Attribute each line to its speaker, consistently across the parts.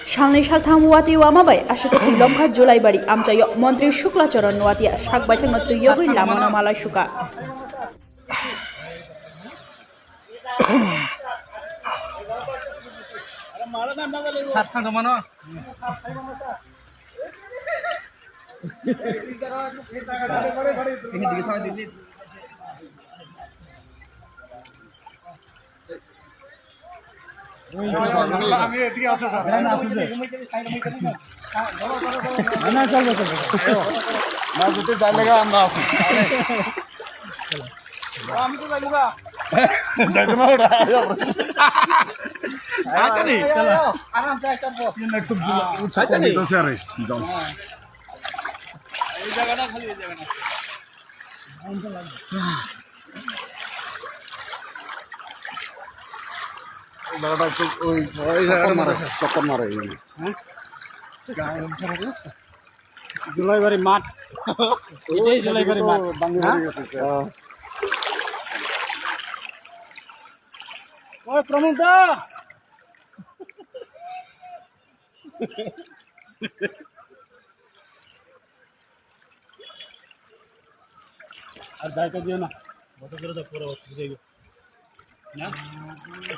Speaker 1: Shalni Shaltham Wati Wamabai, Ashakati Lomka Julaibari, Amtayo, Montri Shuklacharan Watia, Shakbatan Matu Yogi Lamana Malashuka.
Speaker 2: আমি এদিকে আছে sir না চলবে না যেতে যাই লাগা আমরা আছি আমি তো যাইবো গা যাইতো না ওটা আতানি আরাম যাই করব একটু আতানি তো স্যার যাও এই জায়গাটা খালি এই জায়গাটা দাঁড়াটা একটু ওই চক্কর মারে হ্যাঁ জুলাইবাড়ি মাঠ ওইটাই জুলাইবাড়ি মাঠ ওই প্রমুদা আর দায়িত্ব দিও না কত করে তো পুরো অসুবিধা না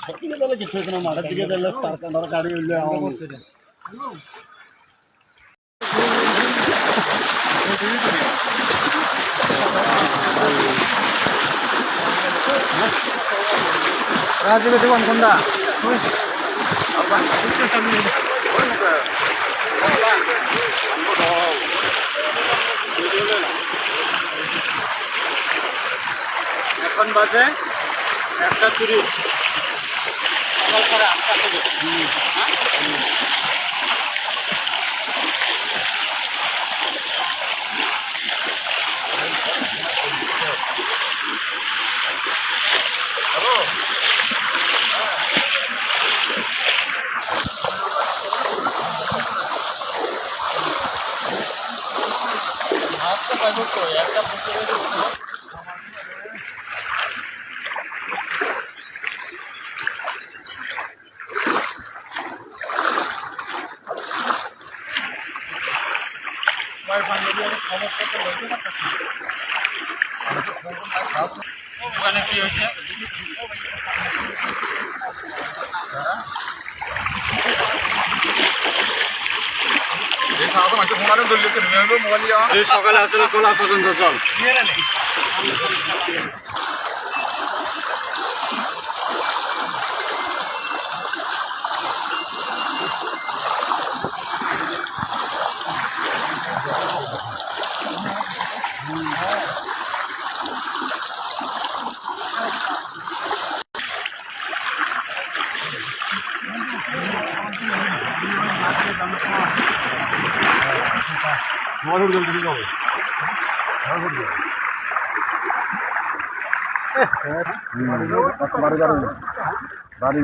Speaker 2: সত্যি বলে কিছু না মাঠের দিকে দিলে তার কান্ডার গাড়ি উঠলে রাজীবে দেবান কোনটা এখন বাজে 1:30 সকাল করে 8টা থেকে ওখানে কি হয়েছে সকালে আসলে তোলা পর্যন্ত চল বাড়ি